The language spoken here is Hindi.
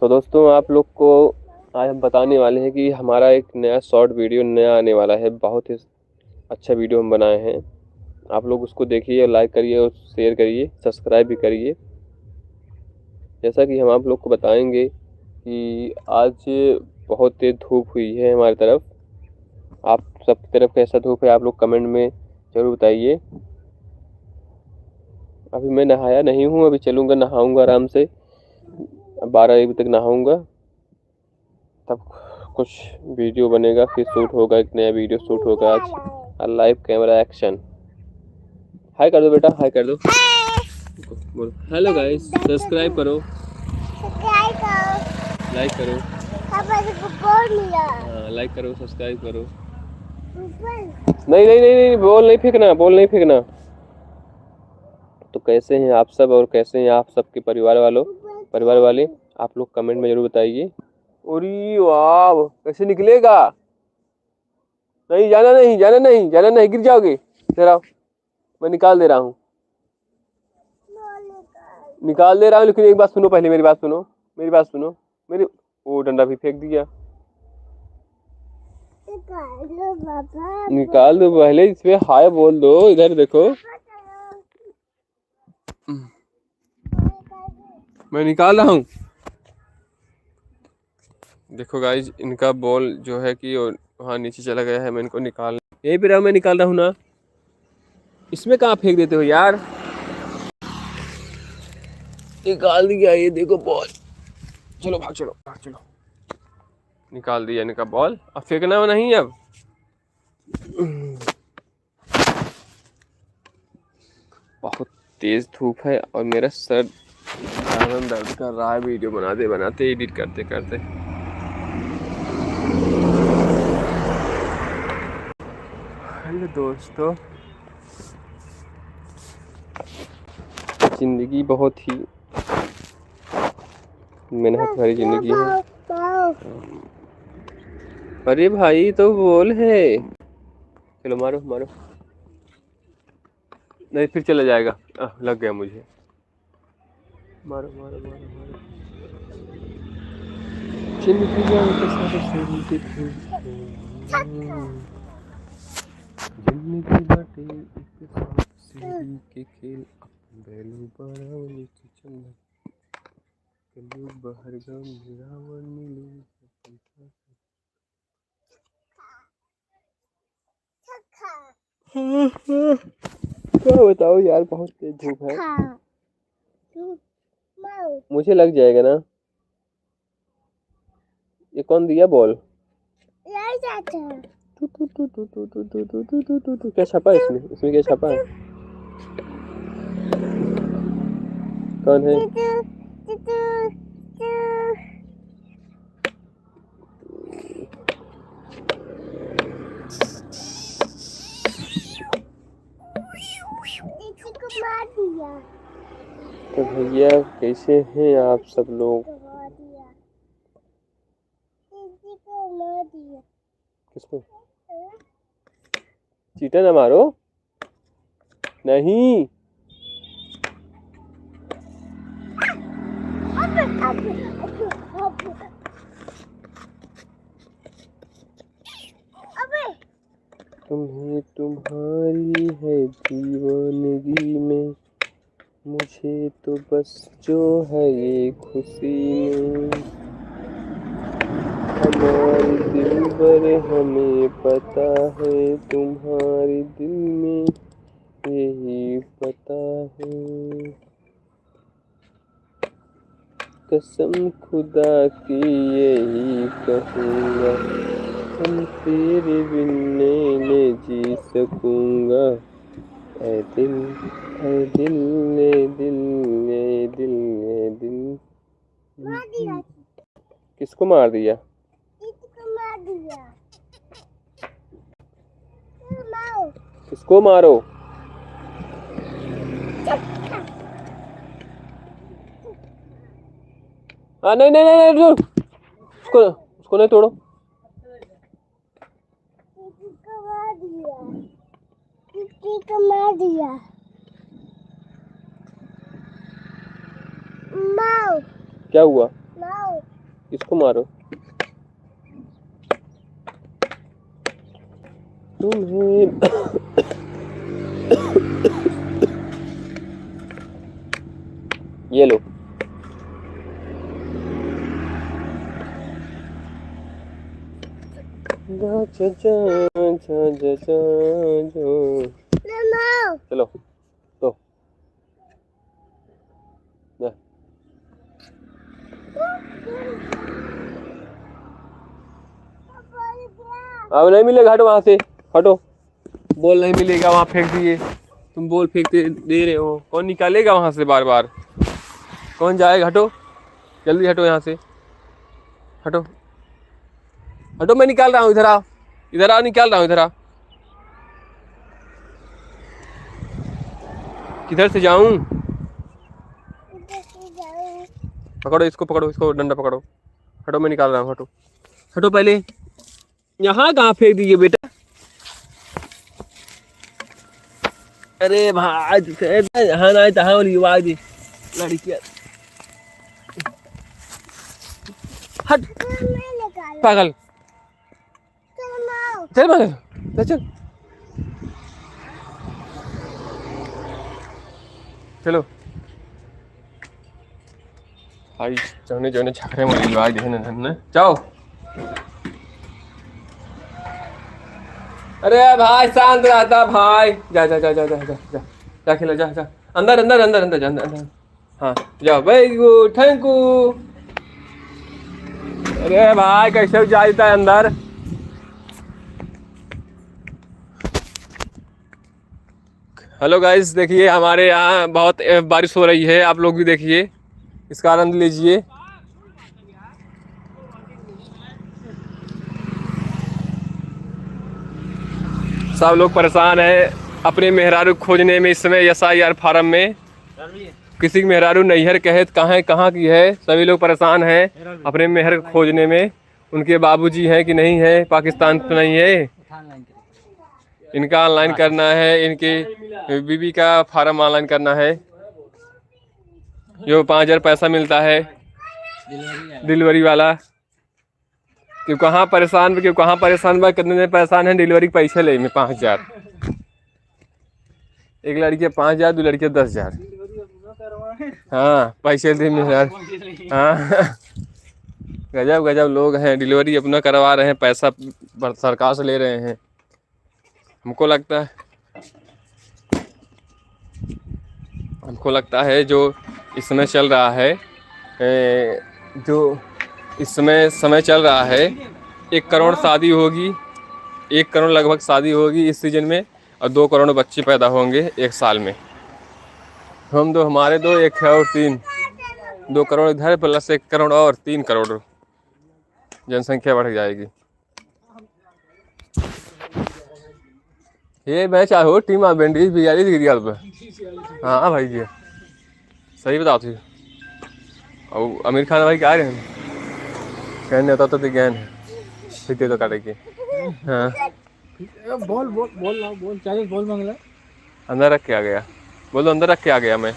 तो दोस्तों आप लोग को आज हम बताने वाले हैं कि हमारा एक नया शॉर्ट वीडियो नया आने वाला है। बहुत ही अच्छा वीडियो हम बनाए हैं, आप लोग उसको देखिए और लाइक करिए और शेयर करिए, सब्सक्राइब भी करिए। जैसा कि हम आप लोग को बताएंगे कि आज बहुत तेज धूप हुई है हमारी तरफ। आप सबकी तरफ कैसा धूप है आप लोग कमेंट में ज़रूर बताइए। अभी मैं नहाया नहीं हूँ, अभी चलूँगा नहाऊँगा आराम से, 12-1 बजे तक नहाऊँगा, तब कुछ वीडियो बनेगा, फिर शूट होगा, एक नया वीडियो शूट होगा आज लाइव कैमरा एक्शन। हाय कर दो बेटा, हाय कर दो, बोलो हेलो गाइस, सब्सक्राइब करो, लाइक करो, हाँ लाइक करो, सब्सक्राइब करो। नहीं नहीं नहीं नहीं, बॉल नहीं फेंकना, बॉल नहीं फेंकना। तो कैसे हैं आप सब और कैसे हैं आप सबके परिवार वाले, आप लोग कमेंट में जरूर बताइए। अरे वाह, कैसे निकलेगा? नहीं जाना, नहीं जाना, नहीं जाना, नहीं गिर जाओगे। इधर आओ, मैं निकाल दे रहा हूँ, निकाल दे रहा हूँ, लेकिन एक बात सुनो, पहले मेरी बात सुनो, मेरी बात सुनो, मेरी। वो डंडा भी फेंक दिया, निकाल दो पहले, इसमें हाय बोल दो, इधर देखो, मैं निकाल रहा हूँ। देखो गाइज, इनका बॉल जो है कि वहाँ नीचे चला गया है, मैं इनको निकाल, यही पे रहा, मैं निकाल रहा हूँ ना, इसमें कहाँ फेंक देते हो यार। निकाल दिया, ये देखो बॉल, चलो भाग, चलो भाग, चलो, निकाल दिया इनका बॉल, अब फेंकना नहीं अब। बहुत तेज धूप है और मेरा सर दर्द कर रहा है वीडियो बनाते बनाते, एडिट करते करते। हेलो दोस्तों, जिंदगी बहुत ही मेहनत भरी जिंदगी है। अरे भाई तो बोल है, चलो मारो मारो, नहीं फिर चला जाएगा, लग गया मुझे, मारो मारो मारो मारो। जिंदगी बाटे एक सांप सीढ़ी के खेल, बैलू बड़ा चंदा कलू बहर गम रावण मिलू। क्या बताओ यार, बहुत तेज धूप है, मुझे लग जाएगा ना। ये कौन दिया बॉल? क्या छापा है इसमें, इसमें क्या छापा है? कौन है? तो भैया कैसे हैं आप सब लोग? किसको? चीटा ना मारो, नहीं। तुम्हें तुम्हारी है दीवानगी में, मुझे तो बस जो है ये खुशी में, हमारे दिल भर हमें पता है, तुम्हारे दिल में यही पता है, कसम खुदा की यही कहूँगा, हम तेरे बिन नहीं जी सकूँगा। ऐ दिल, ऐ दिल, ऐ दिल, ऐ दिल, ऐ दिल। किसको मार दिया? किसको मारो? हाँ नहीं नहीं नहीं नहीं, उसको उसको नहीं तोड़ो। मार दिया। क्या हुआ? इसको मारो। तुम्हें ये लो। चलो तो अब नहीं मिलेगा, हटो वहां से, हटो। बॉल नहीं मिलेगा, वहां फेंक दिए तुम, बॉल फेंकते दे रहे हो। कौन निकालेगा वहां से बार बार, कौन जाएगा? हटो जल्दी, हटो यहाँ से, हटो हटो। मैं निकाल रहा हूँ, इधर आओ, इधर आओ, निकाल रहा हूँ, इधर आओ। किधर से जाऊं? पकड़ो इसको, पकड़ो इसको, डंडा पकड़ो। हटो, मैं निकाल रहा हूँ, हटो हटो। पहले यहाँ कहाँ फेंक दीजिए बेटा? अरे भाई यहाँ ना तहाँ वाली आवाज लड़की। हट पागल, चल पागल, चल चलो भाई। जौने जौने छकरे वाली आवाज देखने धन्ने जाओ। अरे भाई शांत रहता भाई, जा जा जा जा जा जा जा जा खेलो, जा जा अंदर अंदर अंदर अंदर जा अंदर। हाँ जाओ, वेरी गुड, थैंक यू। अरे भाई कैसे जाता है अंदर? हेलो गाइस, देखिए हमारे यहाँ बहुत बारिश हो रही है, आप लोग भी देखिए, इसका आनंद लीजिए। सब लोग परेशान हैं अपने मेहरारू खोजने में। इस समय SIR फार्म में किसी की मेहरारू नैहर कहे कहाँ की है। सभी लोग परेशान हैं अपने मेहर खोजने में। उनके बाबूजी हैं कि नहीं है, पाकिस्तान तो नहीं है, इनका ऑनलाइन करना है, इनके बीबी का फार्म ऑनलाइन करना है, जो 5000 पैसा मिलता है डिलीवरी वाला। क्यों कहाँ परेशान, क्यों कहाँ परेशान बा, कितने परेशान है डिलीवरी के पैसे ले में 5000। एक लड़की के 5000, दो लड़की 10,000। हाँ पैसे दे यार। हाँ गजब गजब लोग हैं, डिलीवरी अपना करवा रहे हैं, पैसा सरकार से ले रहे हैं। हमको लगता है जो इस समय चल रहा है, जो इस समय चल रहा है, 1 करोड़ शादी होगी, 1 करोड़ लगभग शादी होगी इस सीजन में, और 2 करोड़ बच्चे पैदा होंगे 1 साल में। हम दो, हमारे 2, 1 है और 3, 2 करोड़ इधर प्लस 1 करोड़ और 3 करोड़ जनसंख्या बढ़ जाएगी। ये मैच हो टीम बेंडीज बिगाड़ी गिरी पे। हाँ भाई जी सही बताओ थी। और आमिर खान भाई क्या रहे हैं, कहने होता तो ज्ञान है फिर तो काटे के। हाँ बोल बोल बोल बोल चाहिए, बोल मांगला अंदर रख के आ गया, बोलो अंदर रख के आ गया मैं।